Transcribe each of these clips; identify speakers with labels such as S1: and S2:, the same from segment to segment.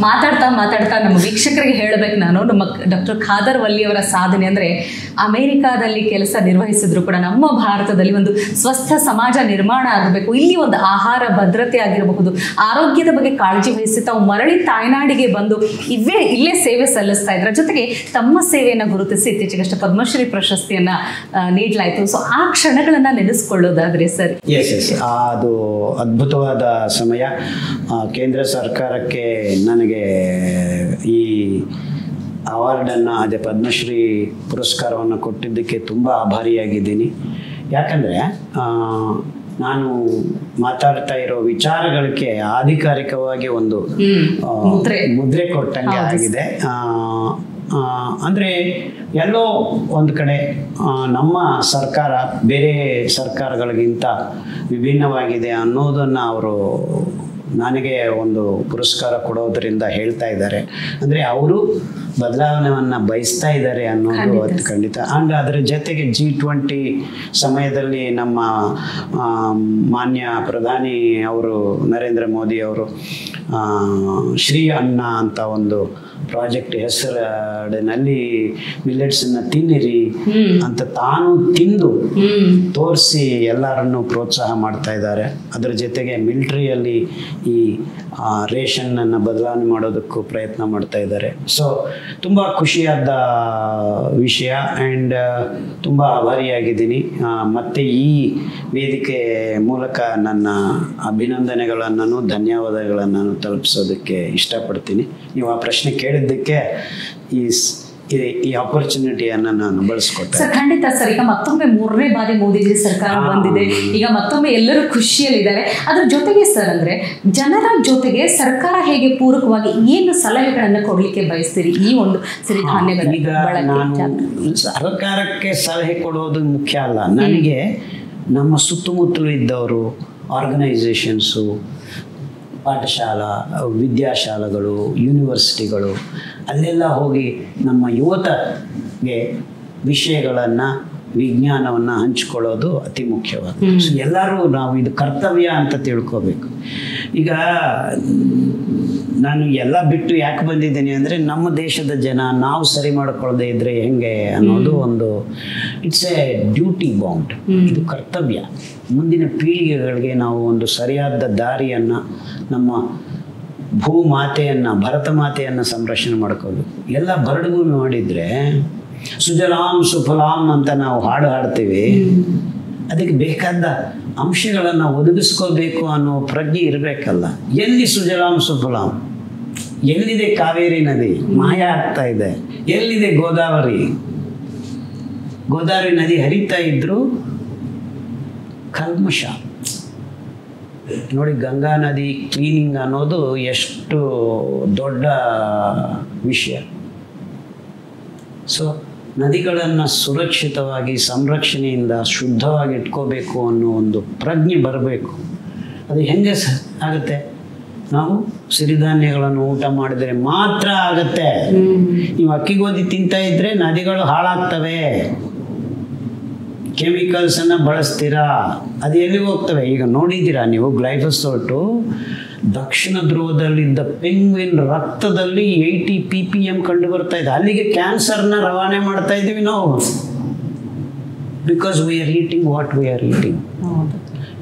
S1: ಮಾತಾಡ್ತಾ ಮಾತಾಡ್ತಾ ನಮ್ಮ ವೀಕ್ಷಕರಿಗೆ ಹೇಳಬೇಕು ನಾನು, ನಮ್ಮ ಡಾಕ್ಟರ್ ಖಾದರ್ ವಲ್ಲಿ ಅವರ ಸಾಧನೆ ಅಂದರೆ ಅಮೇರಿಕಾದಲ್ಲಿ ಕೆಲಸ ನಿರ್ವಹಿಸಿದ್ರು ಕೂಡ ನಮ್ಮ ಭಾರತದಲ್ಲಿ ಒಂದು ಸ್ವಸ್ಥ ಸಮಾಜ ನಿರ್ಮಾಣ ಆಗಬೇಕು, ಇಲ್ಲಿ ಒಂದು ಆಹಾರ ಭದ್ರತೆ ಆಗಿರಬಹುದು, ಆರೋಗ್ಯದ ಬಗ್ಗೆ ಕಾಳಜಿ ವಹಿಸಿ ತಾವು ಮರಳಿ ತಾಯ್ನಾಡಿಗೆ ಬಂದು ಇಲ್ಲೇ ಸೇವೆ ಸಲ್ಲಿಸ್ತಾ ಇದ್ರ ಜೊತೆಗೆ ತಮ್ಮ ಸೇವೆಯನ್ನು ಗುರುತಿಸಿ ಇತ್ತೀಚೆಗಷ್ಟೇ ಪದ್ಮಶ್ರೀ ಪ್ರಶಸ್ತಿಯನ್ನು ನೀಡಲಾಯಿತು. ಸೊ ಆ ಕ್ಷಣಗಳನ್ನು ನೆನೆಸ್ಕೊಳ್ಳೋದಾದ್ರೆ ಸರ್?
S2: ಅದು ಅದ್ಭುತವಾದ ಸಮಯ. ಕೇಂದ್ರ ಸರ್ಕಾರಕ್ಕೆ ನನಗೆ ಈ ಅವಾರ್ಡನ್ನು, ಅದೇ ಪದ್ಮಶ್ರೀ ಪುರಸ್ಕಾರವನ್ನು ಕೊಟ್ಟಿದ್ದಕ್ಕೆ ತುಂಬ ಆಭಾರಿಯಾಗಿದ್ದೀನಿ. ಯಾಕಂದರೆ ನಾನು ಮಾತಾಡ್ತಾ ಇರೋ ವಿಚಾರಗಳಿಗೆ ಆಧಿಕಾರಿಕವಾಗಿ ಒಂದು ಮುದ್ರೆ ಕೊಟ್ಟಂಗೆ ಆಗಿದೆ. ಅಂದರೆ ಎಲ್ಲೋ ಒಂದು ಕಡೆ ನಮ್ಮ ಸರ್ಕಾರ ಬೇರೆ ಸರ್ಕಾರಗಳಿಗಿಂತ ವಿಭಿನ್ನವಾಗಿದೆ ಅನ್ನೋದನ್ನು ಅವರು ನನಗೆ ಒಂದು ಪುರಸ್ಕಾರ ಕೊಡೋದರಿಂದ ಹೇಳ್ತಾ ಇದ್ದಾರೆ. ಅಂದರೆ ಅವರು ಬದಲಾವಣೆಯನ್ನು ಬಯಸ್ತಾ ಇದ್ದಾರೆ ಅನ್ನೋದು ಅದು ಖಂಡಿತ. ಆ್ಯಂಡ್ ಅದರ ಜೊತೆಗೆ G20 ಸಮಯದಲ್ಲಿ ನಮ್ಮ ಮಾನ್ಯ ಪ್ರಧಾನಿ ಅವರು ನರೇಂದ್ರ ಮೋದಿ ಅವರು ಶ್ರೀ ಅನ್ನ ಅಂತ ಒಂದು ಪ್ರಾಜೆಕ್ಟ್ ಹೆಸರಿನಲ್ಲಿ ಮಿಲ್ಲೆಟ್ಸನ್ನು ತಿನ್ನಿರಿ ಅಂತ ತಾನು ತಿಂದು ತೋರಿಸಿ ಎಲ್ಲರನ್ನು ಪ್ರೋತ್ಸಾಹ ಮಾಡ್ತಾ ಇದ್ದಾರೆ. ಅದರ ಜೊತೆಗೆ ಮಿಲಿಟರಿಯಲ್ಲಿ ಈ ರೇಷನ್ನನ್ನು ಬದಲಾವಣೆ ಮಾಡೋದಕ್ಕೂ ಪ್ರಯತ್ನ ಮಾಡ್ತಾ ಇದ್ದಾರೆ. ಸೊ ತುಂಬ ಖುಷಿಯಾದ ವಿಷಯ ಆ್ಯಂಡ್ ತುಂಬ ಆಭಾರಿಯಾಗಿದ್ದೀನಿ. ಮತ್ತು ಈ ವೇದಿಕೆ ಮೂಲಕ ನನ್ನ ಅಭಿನಂದನೆಗಳನ್ನು ಧನ್ಯವಾದಗಳನ್ನು ತಲುಪಿಸೋದಕ್ಕೆ ಇಷ್ಟಪಡ್ತೀನಿ. ನೀವು ಆ ಪ್ರಶ್ನೆ ಕೇಳಿದ್ದಕ್ಕೆ ಈ ಆಪರ್ಚುನಿಟಿಯನ್ನು ನಾನು ಬಳಸ್ಕೊಟ್ಟೆ
S1: ಸರ್. ಖಂಡಿತ ಸರ್. ಈಗ ಮತ್ತೊಮ್ಮೆ 3ನೇ ಬಾರಿ ಮೋದಿಜಿ ಸರ್ಕಾರ ಬಂದಿದೆ, ಈಗ ಮತ್ತೊಮ್ಮೆ ಎಲ್ಲರೂ ಖುಷಿಯಲ್ಲಿದ್ದಾರೆ. ಅದ್ರ ಜೊತೆಗೆ ಸರ್, ಅಂದರೆ ಜನರ ಜೊತೆಗೆ ಸರ್ಕಾರ ಹೇಗೆ ಪೂರಕವಾಗಿ ಏನು ಸಲಹೆಗಳನ್ನು ಕೊಡಲಿಕ್ಕೆ ಬಯಸ್ತೀರಿ ಈ ಒಂದು ಸಿರಿಧಾನ್ಯಗಳ?
S2: ಈಗ ನಾನು ಸರ್ಕಾರಕ್ಕೆ ಸಲಹೆ ಕೊಡೋದು ಮುಖ್ಯ ಅಲ್ಲ, ನನಗೆ ನಮ್ಮ ಸುತ್ತಮುತ್ತಲೂ ಇದ್ದವರು, ಆರ್ಗನೈಸೇಷನ್ಸು, ಪಾಠಶಾಲಾ ವಿದ್ಯಾಶಾಲೆಗಳು, ಯೂನಿವರ್ಸಿಟಿಗಳು, ಅಲ್ಲೆಲ್ಲ ಹೋಗಿ ನಮ್ಮ ಯುವತಗೆ ವಿಷಯಗಳನ್ನು, ವಿಜ್ಞಾನವನ್ನು ಹಂಚಿಕೊಳ್ಳೋದು ಅತಿ ಮುಖ್ಯವಾದ. ಸೊ ಎಲ್ಲರೂ ನಾವು ಇದು ಕರ್ತವ್ಯ ಅಂತ ತಿಳ್ಕೋಬೇಕು. ಈಗ ನಾನು ಎಲ್ಲ ಬಿಟ್ಟು ಯಾಕೆ ಬಂದಿದ್ದೀನಿ ಅಂದರೆ ನಮ್ಮ ದೇಶದ ಜನ ನಾವು ಸರಿ ಮಾಡಿಕೊಳ್ಳದೆ ಇದ್ದರೆ ಹೆಂಗೆ ಅನ್ನೋದು ಒಂದು ಇಟ್ಸ್ ಎ ಡ್ಯೂಟಿ ಬೌಂಡ್. ಇದು ಕರ್ತವ್ಯ. ಮುಂದಿನ ಪೀಳಿಗೆಗಳಿಗೆ ನಾವು ಒಂದು ಸರಿಯಾದ ದಾರಿಯನ್ನು, ನಮ್ಮ ಭೂಮಾತೆಯನ್ನು, ಭರತ ಮಾತೆಯನ್ನು ಸಂರಕ್ಷಣೆ ಮಾಡ್ಕೋಬೇಕು. ಎಲ್ಲ ಬರಡುಭೂಮಿ ಮಾಡಿದರೆ ಸುಜಲಾಂ ಸುಫಲಾಂ ಅಂತ ನಾವು ಹಾಡ್ತೀವಿ. ಅದಕ್ಕೆ ಬೇಕಾದ ಅಂಶಗಳನ್ನು ಒದಗಿಸ್ಕೋಬೇಕು ಅನ್ನೋ ಪ್ರಜ್ಞೆ ಇರಬೇಕಲ್ಲ. ಎಲ್ಲಿ ಸುಜಲಾಂ ಸುಫಲಾಂ? ಎಲ್ಲಿದೆ ಕಾವೇರಿ ನದಿ ಮಾಯ ಆಗ್ತಾ ಇದೆ? ಎಲ್ಲಿದೆ ಗೋದಾವರಿ ನದಿ ಹರಿತಾ ಇದ್ರು ಕಲ್ಮಶ. ನೋಡಿ, ಗಂಗಾ ನದಿ ಕ್ಲೀನಿಂಗ್ ಅನ್ನೋದು ಎಷ್ಟು ದೊಡ್ಡ ವಿಷಯ. ಸೊ ನದಿಗಳನ್ನು ಸುರಕ್ಷಿತವಾಗಿ, ಸಂರಕ್ಷಣೆಯಿಂದ ಶುದ್ಧವಾಗಿ ಇಟ್ಕೋಬೇಕು ಅನ್ನೋ ಒಂದು ಪ್ರಜ್ಞೆ ಬರಬೇಕು. ಅದು ಹೆಂಗೆ ಆಗುತ್ತೆ? ನಾವು ಸಿರಿಧಾನ್ಯಗಳನ್ನು ಊಟ ಮಾಡಿದರೆ ಮಾತ್ರ ಆಗುತ್ತೆ. ನೀವು ಅಕ್ಕಿ ಗೋಧಿ ತಿಂತಾ ಇದ್ರೆ ನದಿಗಳು ಹಾಳಾಗ್ತವೆ. ಕೆಮಿಕಲ್ಸನ್ನು ಬಳಸ್ತೀರಾ, ಅದು ಎಲ್ಲಿಗೆ ಹೋಗ್ತವೆ? ಈಗ ನೋಡಿದ್ದೀರಾ ನೀವು, ಗ್ಲೈಫೋಸೇಟ್ ದಕ್ಷಿಣ ಧ್ರುವದಲ್ಲಿದ್ದ ಪೆಂಗ್ವಿನ್ ರಕ್ತದಲ್ಲಿ 80 ppm ಕಂಡು ಬರ್ತಾ ಇದೆ. ಅಲ್ಲಿಗೆ ಕ್ಯಾನ್ಸರ್ನ ರವಾನೆ ಮಾಡ್ತಾ ಇದ್ದೀವಿ ನಾವು. Because we are eating what we are eating.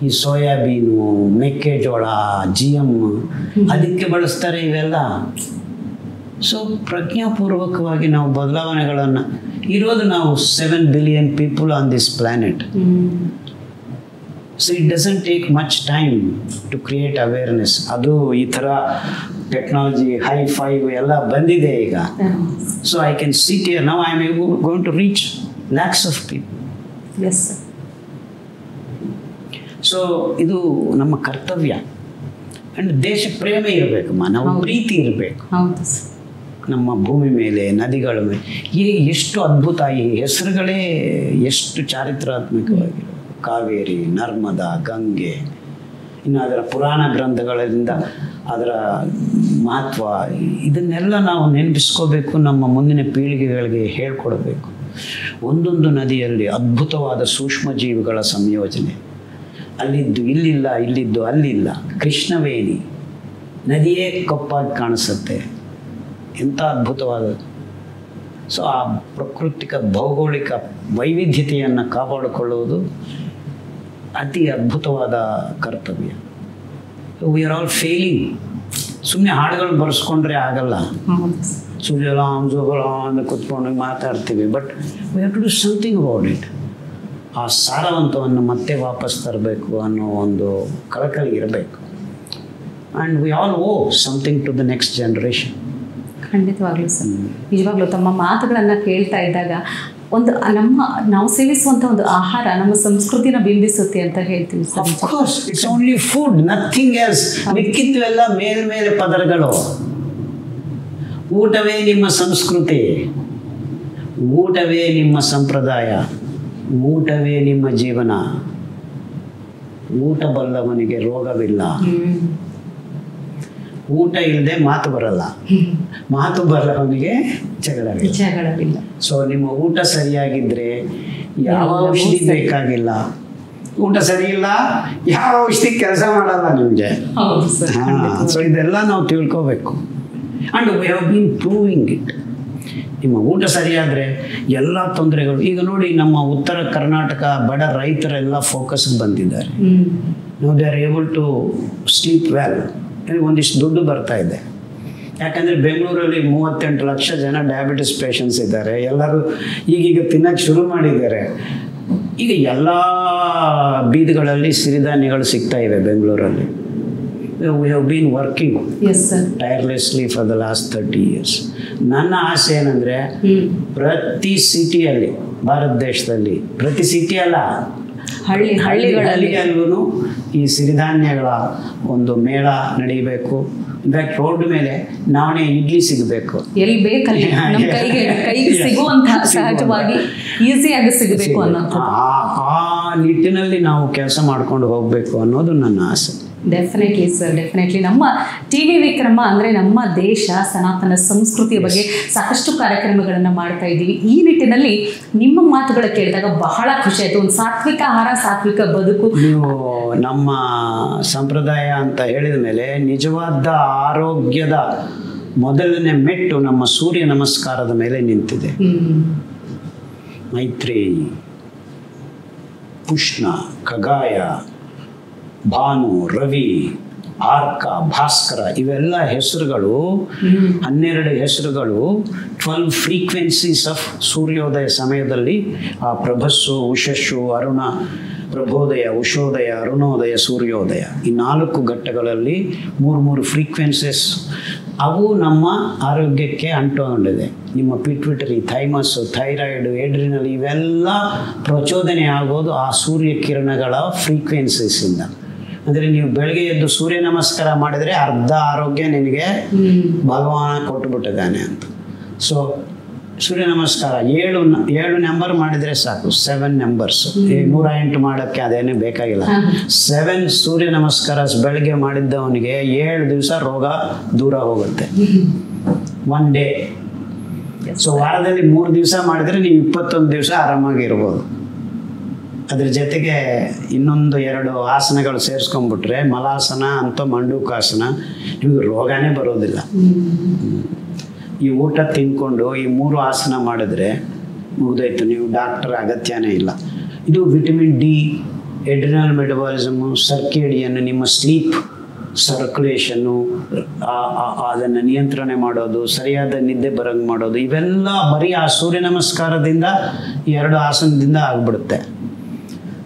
S2: ಈ ಸೋಯಾಬೀನು, ಮೆಕ್ಕೆಜೋಳ, GM ಅದಕ್ಕೆ ಬಳಸ್ತಾರೆ ಇವೆಲ್ಲ. ಸೊ ಪ್ರಜ್ಞಾಪೂರ್ವಕವಾಗಿ ನಾವು ಬದಲಾವಣೆಗಳನ್ನು, ಇರೋದು ನಾವು 7 billion people on this planet. So it doesn't take much time to create awareness. ಅದು ಈ ಥರ ಟೆಕ್ನಾಲಜಿ ಹೈ-ಫೈ ಎಲ್ಲ ಬಂದಿದೆ ಈಗ. So I can sit here now, I am going to reach lakhs of people.
S1: Yes, sir.
S2: So ಇದು ನಮ್ಮ ಕರ್ತವ್ಯ. And ದೇಶ ಪ್ರೇಮ ಇರಬೇಕು, ಮಾನವ ಪ್ರೀತಿ ಇರಬೇಕು ನಮ್ಮ ಭೂಮಿ ಮೇಲೆ, ನದಿಗಳ ಮೇಲೆ. ಎಷ್ಟು ಅದ್ಭುತ! ಈ ಹೆಸರುಗಳೇ ಎಷ್ಟು ಚಾರಿತ್ರಾತ್ಮಕವಾಗಿರೋ. ಕಾವೇರಿ, ನರ್ಮದಾ, ಗಂಗೆ, ಇನ್ನು ಅದರ ಪುರಾಣ ಗ್ರಂಥಗಳಿಂದ ಅದರ ಮಹತ್ವ, ಇದನ್ನೆಲ್ಲ ನಾವು ನೆನಪಿಸ್ಕೋಬೇಕು, ನಮ್ಮ ಮುಂದಿನ ಪೀಳಿಗೆಗಳಿಗೆ ಹೇಳ್ಕೊಡ್ಬೇಕು. ಒಂದೊಂದು ನದಿಯಲ್ಲಿ ಅದ್ಭುತವಾದ ಸೂಕ್ಷ್ಮ ಜೀವಿಗಳ ಸಂಯೋಜನೆ. ಅಲ್ಲಿದ್ದು ಇಲ್ಲಿಲ್ಲ, ಇಲ್ಲಿದ್ದು ಅಲ್ಲಿಲ್ಲ. ಕೃಷ್ಣವೇಣಿ ನದಿಯೇ ಕಪ್ಪಾಗಿ ಕಾಣಿಸುತ್ತೆ. ಎಂಥ ಅದ್ಭುತವಾದದ್ದು. ಸೊ ಆ ಪ್ರಾಕೃತಿಕ ಭೌಗೋಳಿಕ ವೈವಿಧ್ಯತೆಯನ್ನು ಕಾಪಾಡಿಕೊಳ್ಳುವುದು ಅತಿ ಅದ್ಭುತವಾದ ಕರ್ತವ್ಯ. We are all failing. ಸುಮ್ಮನೆ ಹಾಡುಗಳು ಬರೆಸ್ಕೊಂಡ್ರೆ ಆಗಲ್ಲ. ಸುಜಲಾಂ ಜೋಗಲಾಂ ಅಂತ ಕೂತ್ಕೊಂಡು ಮಾತಾಡ್ತೀವಿ, but we have to do something about it. ಆ ಸಾರವಂತವನ್ನು ಮತ್ತೆ ವಾಪಸ್ ತರಬೇಕು ಅನ್ನೋ ಒಂದು ಕಳಕಳಿ ಇರಬೇಕು. And we all owe something to the next generation.
S1: ಖಂಡಿತವಾಗ್ಲೂ ಸರ್, ನಿಜವಾಗ್ಲೂ ತಮ್ಮ ಮಾತುಗಳನ್ನು ಕೇಳ್ತಾ ಇದ್ದಾಗ ಒಂದು ನಾವು ಸೇವಿಸುವಂಥ ಒಂದು ಆಹಾರ ನಮ್ಮ ಸಂಸ್ಕೃತಿನ ಬಿಂಬಿಸುತ್ತೆ ಅಂತ ಹೇಳ್ತೀವಿ sir.
S2: It's only food, nothing else. ಮಿಕ್ಕಿದ್ವೆಲ್ಲ ಮೇಲ್ಮೇಲೆ ಪದರಗಳು. ಊಟವೇ ನಿಮ್ಮ ಸಂಸ್ಕೃತಿ, ಊಟವೇ ನಿಮ್ಮ ಸಂಪ್ರದಾಯ, ಊಟವೇ ನಿಮ್ಮ ಜೀವನ. ಊಟ ಬಲ್ಲವನಿಗೆ ರೋಗವಿಲ್ಲ. ಊಟ ಇಲ್ಲದೆ ಮಾತು ಬರಲ್ಲ, ಮಾತು ಬಲ್ಲವನಿಗೆ ಜಗಳವಿಲ್ಲ. ಸೊ ನಿಮ್ಮ ಊಟ ಸರಿಯಾಗಿದ್ರೆ ಯಾವ ಔಷಧಿ ಬೇಕಾಗಿಲ್ಲ. ಊಟ ಸರಿ ಇಲ್ಲ, ಯಾವ ಔಷಧಿ ಕೆಲಸ ಮಾಡಲ್ಲ ನಿಮಗೆ. ಸೊ ಇದೆಲ್ಲ ನಾವು ತಿಳ್ಕೋಬೇಕು. And we have bean proving it. ನಿಮ್ಮ ಊಟ ಸರಿಯಾದರೆ ಎಲ್ಲ ತೊಂದರೆಗಳು, ಈಗ ನೋಡಿ ನಮ್ಮ ಉತ್ತರ ಕರ್ನಾಟಕ ಬಡ ರೈತರೆಲ್ಲ ಫೋಕಸ್ಗೆ ಬಂದಿದ್ದಾರೆ. ನಾವು they are able to sleep well. ಒಂದಿಷ್ಟು ದುಡ್ಡು ಬರ್ತಾ ಇದೆ. ಯಾಕಂದರೆ ಬೆಂಗಳೂರಲ್ಲಿ 38 ಲಕ್ಷ ಜನ ಡಯಾಬಿಟಿಸ್ ಪೇಷಂಟ್ಸ್ ಇದ್ದಾರೆ. ಎಲ್ಲರೂ ಈಗೀಗ ತಿನ್ನೋಕ್ಕೆ ಶುರು ಮಾಡಿದ್ದಾರೆ. ಈಗ ಎಲ್ಲ ಬೀದಿಗಳಲ್ಲಿ ಸಿರಿಧಾನ್ಯಗಳು ಸಿಗ್ತಾ ಇವೆ ಬೆಂಗಳೂರಲ್ಲಿ. We have been working tirelessly for the last 30 years. ನನ್ನ ಆಸೆ ಏನಂದರೆ ಪ್ರತಿ ಸಿಟಿಯಲ್ಲಿ, ಭಾರತ ದೇಶದಲ್ಲಿ ಪ್ರತಿ ಸಿಟಿ ಅಲ್ಲ, ಹಳ್ಳಿಗಳಲ್ಲೂ ಈ ಸಿರಿಧಾನ್ಯಗಳ ಒಂದು ಮೇಳ ನಡೀಬೇಕು. ಇನ್ಫ್ಯಾಕ್ಟ್ ರೋಡ್ ಮೇಲೆ ನಾವೇ ಇಡ್ಲಿ ಸಿಗಬೇಕು,
S1: ಎಲ್ಲಿ ಬೇಕಲ್ಲಿ ಕೈಗೆ ಸಿಗುವಂತ ಸಹಜವಾಗಿ ಈಸಿಯಾಗಿ ಸಿಗಬೇಕು ಅನ್ನೋ
S2: ಆ ನಿಟ್ಟಿನಲ್ಲಿ ನಾವು ಕೆಲಸ ಮಾಡ್ಕೊಂಡು ಹೋಗಬೇಕು ಅನ್ನೋದು ನನ್ನ ಆಸೆ.
S1: Definitely sir, definitely. ನಮ್ಮ ಟಿವಿ ವಿಕ್ರಮ ಅಂದರೆ ನಮ್ಮ ದೇಶ ಸನಾತನ ಸಂಸ್ಕೃತಿಯ ಬಗ್ಗೆ ಸಾಕಷ್ಟು ಕಾರ್ಯಕ್ರಮಗಳನ್ನು ಮಾಡ್ತಾ ಇದ್ದೀವಿ. ಈ ನಿಟ್ಟಿನಲ್ಲಿ ನಿಮ್ಮ ಮಾತುಗಳು ಕೇಳಿದಾಗ ಬಹಳ ಖುಷಿ ಆಯಿತು. ಒಂದು ಸಾತ್ವಿಕ ಆಹಾರ, ಸಾತ್ವಿಕ ಬದುಕು.
S2: ನೀವು ನಮ್ಮ ಸಂಪ್ರದಾಯ ಅಂತ ಹೇಳಿದ ಮೇಲೆ ನಿಜವಾದ ಆರೋಗ್ಯದ ಮೊದಲನೇ ಮೆಟ್ಟು ನಮ್ಮ ಸೂರ್ಯ ನಮಸ್ಕಾರದ ಮೇಲೆ ನಿಂತಿದೆ. ಮೈತ್ರೇಯಿ, ಪುಷ್ಣ, ಖಗಾಯ, ಭಾನು, ರವಿ, ಆರ್ಕ, ಭಾಸ್ಕರ, ಇವೆಲ್ಲ ಹೆಸರುಗಳು 12 ಹೆಸರುಗಳು 12 ಫ್ರೀಕ್ವೆನ್ಸೀಸ್ ಆಫ್ ಸೂರ್ಯೋದಯ ಸಮಯದಲ್ಲಿ ಆ ಪ್ರಭಸ್ಸು, ಉಷಸ್ಸು, ಅರುಣ, ಪ್ರಭೋದಯ, ಉಷೋದಯ, ಅರುಣೋದಯ, ಸೂರ್ಯೋದಯ, ಈ 4 ಘಟ್ಟಗಳಲ್ಲಿ 3 ಫ್ರೀಕ್ವೆನ್ಸೀಸ್ ಅವು ನಮ್ಮ ಆರೋಗ್ಯಕ್ಕೆ ಅಂಟುಕೊಂಡಿದೆ. ನಿಮ್ಮ ಪಿಟ್ವಿಟರಿ, ಥೈಮಸ್ಸು, ಥೈರಾಯ್ಡು, ಎಡ್ರಿನಲ್ ಇವೆಲ್ಲ ಪ್ರಚೋದನೆ ಆಗೋದು ಆ ಸೂರ್ಯ ಕಿರಣಗಳ ಫ್ರೀಕ್ವೆನ್ಸೀಸಿಂದ. ಅಂದರೆ ನೀವು ಬೆಳಗ್ಗೆ ಎದ್ದು ಸೂರ್ಯ ನಮಸ್ಕಾರ ಮಾಡಿದರೆ ಅರ್ಧ ಆರೋಗ್ಯ ನಿನಗೆ ಭಗವಾನ ಕೊಟ್ಟುಬಿಟ್ಟಿದ್ದಾನೆ ಅಂತ. ಸೊ ಸೂರ್ಯ ನಮಸ್ಕಾರ 7 ನಂಬರ್ ಮಾಡಿದರೆ ಸಾಕು. 7 ನಂಬರ್ಸ್, 108 ಮಾಡೋಕ್ಕೆ ಅದೇನೇ ಬೇಕಾಗಿಲ್ಲ. 7 ಸೂರ್ಯ ನಮಸ್ಕಾರ ಬೆಳಗ್ಗೆ ಮಾಡಿದ್ದವನಿಗೆ 7 ದಿವಸ ರೋಗ ದೂರ ಹೋಗುತ್ತೆ. 1 ಡೇ. ಸೊ ವಾರದಲ್ಲಿ 3 ದಿವಸ ಮಾಡಿದರೆ ನೀವು 21 ದಿವಸ ಆರಾಮಾಗಿರ್ಬೋದು. ಅದ್ರ ಜೊತೆಗೆ ಇನ್ನೊಂದು 2 ಆಸನಗಳು ಸೇರಿಸ್ಕೊಂಡ್ಬಿಟ್ರೆ, ಮಲಾಸನ ಅಂತ ಮಂಡೂಕಾಸನ, ನಿಮಗೆ ರೋಗನೇ ಬರೋದಿಲ್ಲ. ಈ ಊಟ ತಿಂದ್ಕೊಂಡು ಈ 3 ಆಸನ ಮಾಡಿದ್ರೆ ಮುಗಿದೋಯ್ತು, ನೀವು ಡಾಕ್ಟರ್ ಅಗತ್ಯನೇ ಇಲ್ಲ. ಇದು ವಿಟಮಿನ್ ಡಿ, ಎಡ್ರಿನಲ್ ಮೆಟಬಾಲಿಸಮು, ಸರ್ಕೇಡಿಯನ್ನು, ನಿಮ್ಮ ಸ್ಲೀಪ್ ಸರ್ಕ್ಯುಲೇಷನ್ನು ಅದನ್ನು ನಿಯಂತ್ರಣೆ ಮಾಡೋದು, ಸರಿಯಾದ ನಿದ್ದೆ ಬರಂಗೆ ಮಾಡೋದು, ಇವೆಲ್ಲ ಬರೀ ಆ ಸೂರ್ಯ ನಮಸ್ಕಾರದಿಂದ 2 ಆಸನದಿಂದ ಆಗಿಬಿಡುತ್ತೆ.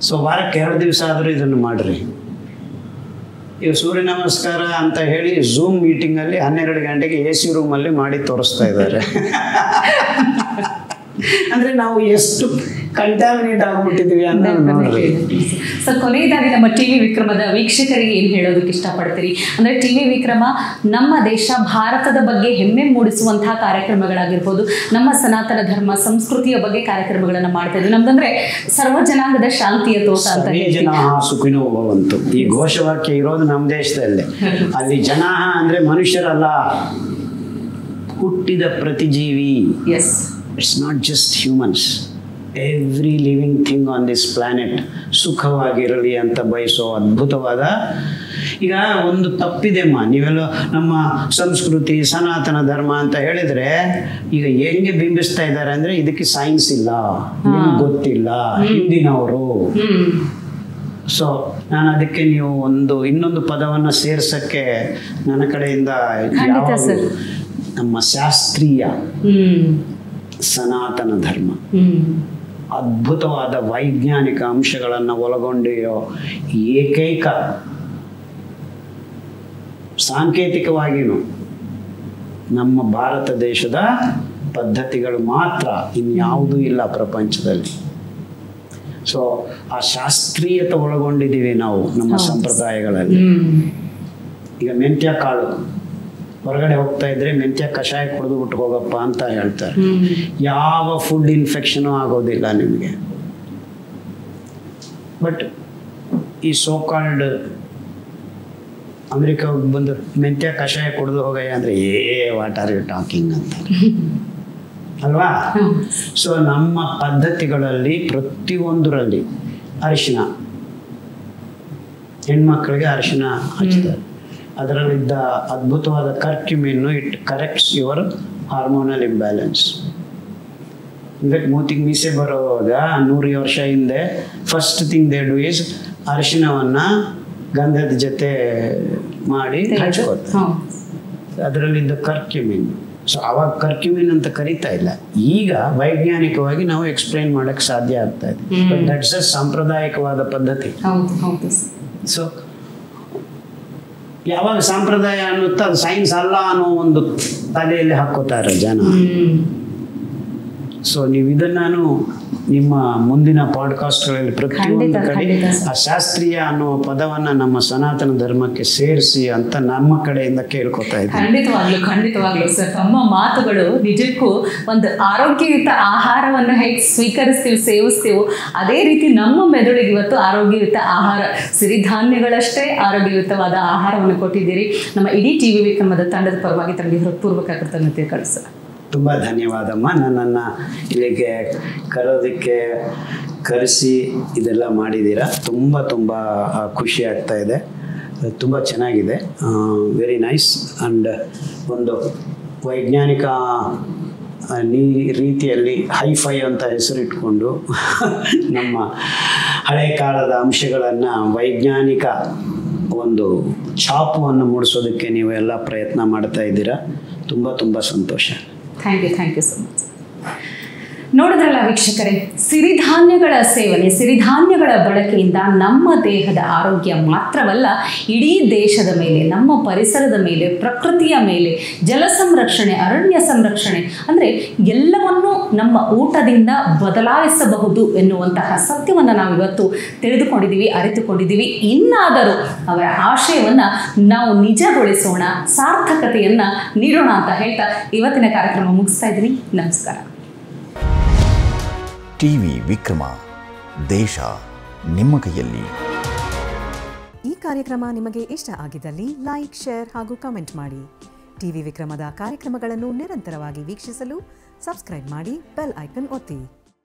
S2: ಸೊ ವಾರಕ್ಕೆ 2 ದಿವಸ ಆದರೂ ಇದನ್ನು ಮಾಡಿರಿ. ಈಗ ಸೂರ್ಯ ನಮಸ್ಕಾರ ಅಂತ ಹೇಳಿ ಝೂಮ್ ಮೀಟಿಂಗಲ್ಲಿ 12 ಗಂಟೆಗೆ AC ರೂಮಲ್ಲಿ ಮಾಡಿ ತೋರಿಸ್ತಾ ಇದ್ದಾರೆ. ಅಂದರೆ ನಾವು ಎಷ್ಟು ಕಂಟಾಮಿನೇಟ್ ಆಗಿಬಿಟ್ಟಿದ್ದೀವಿ ಅಂತ ನೋಡ್ರಿ.
S1: ಸೊ ಕೊನೆಯದಾಗಿ ನಮ್ಮ ಟಿವಿ ವಿಕ್ರಮದ ವೀಕ್ಷಕರಿಗೆ ಏನು ಹೇಳೋದಕ್ಕೆ ಇಷ್ಟಪಡ್ತೀರಿ? ಅಂದರೆ ಟಿವಿ ವಿಕ್ರಮ ನಮ್ಮ ದೇಶ ಭಾರತದ ಬಗ್ಗೆ ಹೆಮ್ಮೆ ಮೂಡಿಸುವಂತಹ ಕಾರ್ಯಕ್ರಮಗಳಾಗಿರ್ಬೋದು, ನಮ್ಮ ಸನಾತನ ಧರ್ಮ ಸಂಸ್ಕೃತಿಯ ಬಗ್ಗೆ ಕಾರ್ಯಕ್ರಮಗಳನ್ನು ಮಾಡ್ತಾ ಇದ್ವಿ. ನಮ್ದಂದ್ರೆ ಸರ್ವ ಜನಾಂಗದ ಶಾಂತಿಯ ತೋಟ ಅಂತ
S2: ಜನ ಸುಖಿನೋ ಭವಂತು. ಈ ಘೋಷವಾಕ್ಯ ಇರೋದು ನಮ್ಮ ದೇಶದಲ್ಲೇ. ಅಲ್ಲಿ ಜನ ಅಂದರೆ ಮನುಷ್ಯರಲ್ಲ, ಹುಟ್ಟಿದ ಪ್ರತಿಜೀವಿ.
S1: Yes,
S2: it's not just humans. Every living thing on this planet ಸುಖವಾಗಿರಲಿ ಅಂತ ಬಯಸೋ ಅದ್ಭುತವಾದ. ಈಗ ಒಂದು ತಪ್ಪಿದೆಮ್ಮ, ನೀವೆಲ್ಲ ನಮ್ಮ ಸಂಸ್ಕೃತಿ ಸನಾತನ ಧರ್ಮ ಅಂತ ಹೇಳಿದರೆ ಈಗ ಹೆಂಗೆ ಬಿಂಬಿಸ್ತಾ ಇದ್ದಾರೆ ಅಂದರೆ ಇದಕ್ಕೆ ಸೈನ್ಸ್ ಇಲ್ಲ, ನಿಮ್ಗೆ ಗೊತ್ತಿಲ್ಲ, ಹಿಂದಿನವರು. ಸೊ ನಾನು ಅದಕ್ಕೆ ನೀವು ಇನ್ನೊಂದು ಪದವನ್ನು ಸೇರ್ಸಕ್ಕೆ ನನ್ನ ಕಡೆಯಿಂದ ನಮ್ಮ ಶಾಸ್ತ್ರೀಯ ಸನಾತನ ಧರ್ಮ ಅದ್ಭುತವಾದ ವೈಜ್ಞಾನಿಕ ಅಂಶಗಳನ್ನು ಒಳಗೊಂಡಿರೋ ಏಕೈಕ, ಸಾಂಕೇತಿಕವಾಗಿಯೂ ನಮ್ಮ ಭಾರತ ದೇಶದ ಪದ್ಧತಿಗಳು ಮಾತ್ರ, ಇನ್ಯಾವುದೂ ಇಲ್ಲ ಪ್ರಪಂಚದಲ್ಲಿ. ಸೊ ಆ ಶಾಸ್ತ್ರೀಯತೆ ಒಳಗೊಂಡಿದ್ದೀವಿ ನಾವು ನಮ್ಮ ಸಂಪ್ರದಾಯಗಳಲ್ಲಿ. ಈಗ ಮೆಂತ್ಯ ಕಾಳು, ಹೊರಗಡೆ ಹೋಗ್ತಾ ಇದ್ರೆ ಮೆಂತ್ಯ ಕಷಾಯ ಕುಡಿದು ಬಿಟ್ಟು ಹೋಗಪ್ಪ ಅಂತ ಹೇಳ್ತಾರೆ. ಯಾವ ಫುಡ್ ಇನ್ಫೆಕ್ಷನು ಆಗೋದಿಲ್ಲ ನಿಮಗೆ. ಬಟ್ ಈ ಸೋಕಾಲ್ಡ್ ಅಮೆರಿಕಾಗೆ ಬಂದು ಮೆಂತ್ಯ ಕಷಾಯ ಕುಡಿದು ಹೋಗಯ್ಯ ಅಂದರೆ ವಾಟ್ ಆರ್ ಯು ಟಾಕಿಂಗ್ ಅಂತಾರೆ ಅಲ್ವಾ? ಸೊ ನಮ್ಮ ಪದ್ಧತಿಗಳಲ್ಲಿ ಪ್ರತಿಯೊಂದರಲ್ಲಿ ಅರಿಶಿನ, ಹೆಣ್ಮಕ್ಳಿಗೆ ಅರಿಶಿನ ಹಚ್ತಾರೆ. ಅದರಲ್ಲಿದ್ದ ಅದ್ಭುತವಾದ ಕರ್ಕ್ಯುಮಿನ್ನು, it corrects your hormonal imbalance. In fact ಮೂತಿಗೆ ಮೀಸೆ ಬರೋವಾಗ 100 ವರ್ಷ ಹಿಂದೆ first thing they do is ಅರಿಶಿನವನ್ನು ಗಂಧದ ಜೊತೆ ಮಾಡಿ ಹಚ್ಕೋತಾರೆ. ಅದರಲ್ಲಿದ್ದ ಕರ್ಕ್ಯುಮಿನ್. ಸೊ ಅವಾಗ ಕರ್ಕ್ಯುಮಿನ್ ಅಂತ ಕರೀತಾ ಇಲ್ಲ. ಈಗ ವೈಜ್ಞಾನಿಕವಾಗಿ ನಾವು ಎಕ್ಸ್ಪ್ಲೈನ್ ಮಾಡೋಕ್ಕೆ ಸಾಧ್ಯ ಆಗ್ತಾ ಇದೆ. ಬಟ್ ದಟ್ಸ್ ಅ ಸಾಂಪ್ರದಾಯಿಕವಾದ ಪದ್ಧತಿ. ಸೊ ಯಾವಾಗ ಸಾಂಪ್ರದಾಯ ಅನ್ನುತ್ತಾ ಅದು ಸೈನ್ಸ್ ಅಲ್ಲ ಅನ್ನೋ ಒಂದು ತಲೆಯಲ್ಲಿ ಹಾಕೋತಾರೆ ಜನ. ಸೊ ನೀವು ಇದನ್ನು ನಿಮ್ಮ ಮುಂದಿನ ಪಾಡ್ಕಾಸ್ಟ್ಗಳಲ್ಲಿ ಪ್ರತಿಯೊಂದು ಕಡೆ ಆ ಶಾಸ್ತ್ರೀಯ ಅನ್ನೋ ಪದವನ್ನು ನಮ್ಮ ಸನಾತನ ಧರ್ಮಕ್ಕೆ ಸೇರಿಸಿ ಅಂತ ನಮ್ಮ ಕಡೆಯಿಂದ ಕೇಳ್ಕೊತಾ ಇದ್ದೀನಿ.
S1: ಖಂಡಿತವಾಗ್ಲೂ ಸರ್, ತಮ್ಮ ಮಾತುಗಳು ನಿಜಕ್ಕೂ ಒಂದು ಆರೋಗ್ಯಯುತ ಆಹಾರವನ್ನು ಹೇಗೆ ಸ್ವೀಕರಿಸ್ತೀವಿ, ಸೇವಿಸ್ತೀವೋ ಅದೇ ರೀತಿ ನಮ್ಮ ಮೆದುಳಿಗೆ ಇವತ್ತು ಆರೋಗ್ಯಯುತ ಆಹಾರ, ಸಿರಿಧಾನ್ಯಗಳಷ್ಟೇ ಆರೋಗ್ಯಯುತವಾದ ಆಹಾರವನ್ನು ಕೊಟ್ಟಿದ್ದೀರಿ. ನಮ್ಮ ಇಡೀ ಟಿವಿ ವಿಕ್ರಮದ ತಂಡದ ಪರವಾಗಿ ತಮಗೆ ಹೃತ್ಪೂರ್ವಕ ಕೃತಜ್ಞತೆ ಕಳಿಸ.
S2: ತುಂಬ ಧನ್ಯವಾದಮ್ಮ. ನನ್ನನ್ನು ಇಲ್ಲಿಗೆ ಕರೆಸಿ ಇದೆಲ್ಲ ಮಾಡಿದ್ದೀರಾ. ತುಂಬ ತುಂಬ ಖುಷಿ ಆಗ್ತಾ ಇದೆ. ತುಂಬ ಚೆನ್ನಾಗಿದೆ. Very nice. ಆ್ಯಂಡ್ ಒಂದು ವೈಜ್ಞಾನಿಕ ರೀತಿಯಲ್ಲಿ ಹೈಫೈ ಅಂತ ಹೆಸರಿಟ್ಕೊಂಡು ನಮ್ಮ ಹಳೆ ಕಾಲದ ಅಂಶಗಳನ್ನು ವೈಜ್ಞಾನಿಕ ಒಂದು ಛಾಪುವನ್ನು ಮೂಡಿಸೋದಕ್ಕೆ ನೀವು ಎಲ್ಲ ಪ್ರಯತ್ನ ಮಾಡ್ತಾ ಇದ್ದೀರಾ. ತುಂಬ ತುಂಬ ಸಂತೋಷ.
S1: Thank you so much. ನೋಡಿದ್ರಲ್ಲ ವೀಕ್ಷಕರೇ, ಸಿರಿಧಾನ್ಯಗಳ ಸೇವನೆ, ಸಿರಿಧಾನ್ಯಗಳ ಬಳಕೆಯಿಂದ ನಮ್ಮ ದೇಹದ ಆರೋಗ್ಯ ಮಾತ್ರವಲ್ಲ, ಇಡೀ ದೇಶದ ಮೇಲೆ, ನಮ್ಮ ಪರಿಸರದ ಮೇಲೆ, ಪ್ರಕೃತಿಯ ಮೇಲೆ, ಜಲ ಸಂರಕ್ಷಣೆ, ಅರಣ್ಯ ಸಂರಕ್ಷಣೆ, ಅಂದರೆ ಎಲ್ಲವನ್ನೂ ನಮ್ಮ ಊಟದಿಂದ ಬದಲಾಯಿಸಬಹುದು ಎನ್ನುವಂತಹ ಸತ್ಯವನ್ನು ನಾವು ಇವತ್ತು ತಿಳಿದುಕೊಂಡಿದ್ದೀವಿ, ಅರಿತುಕೊಂಡಿದ್ದೀವಿ. ಇನ್ನಾದರೂ ಅವರ ಆಶಯವನ್ನು ನಾವು ನಿಜಗೊಳಿಸೋಣ, ಸಾರ್ಥಕತೆಯನ್ನು ನೀಡೋಣ ಅಂತ ಹೇಳ್ತಾ ಇವತ್ತಿನ ಕಾರ್ಯಕ್ರಮ ಮುಗಿಸ್ತಾ ಇದ್ದೀನಿ. ನಮಸ್ಕಾರ.
S3: ಟಿವಿ ವಿಕ್ರಮ, ದೇಶ ನಿಮ್ಮ ಕೈಯಲ್ಲಿ.
S4: ಈ ಕಾರ್ಯಕ್ರಮ ನಿಮಗೆ ಇಷ್ಟ ಆಗಿದ್ದಲ್ಲಿ ಲೈಕ್, ಶೇರ್ ಹಾಗೂ ಕಮೆಂಟ್ ಮಾಡಿ. ಟಿವಿ ವಿಕ್ರಮದ ಕಾರ್ಯಕ್ರಮಗಳನ್ನು ನಿರಂತರವಾಗಿ ವೀಕ್ಷಿಸಲು ಸಬ್ಸ್ಕ್ರೈಬ್ ಮಾಡಿ, ಬೆಲ್ ಐಕನ್ ಒತ್ತಿ.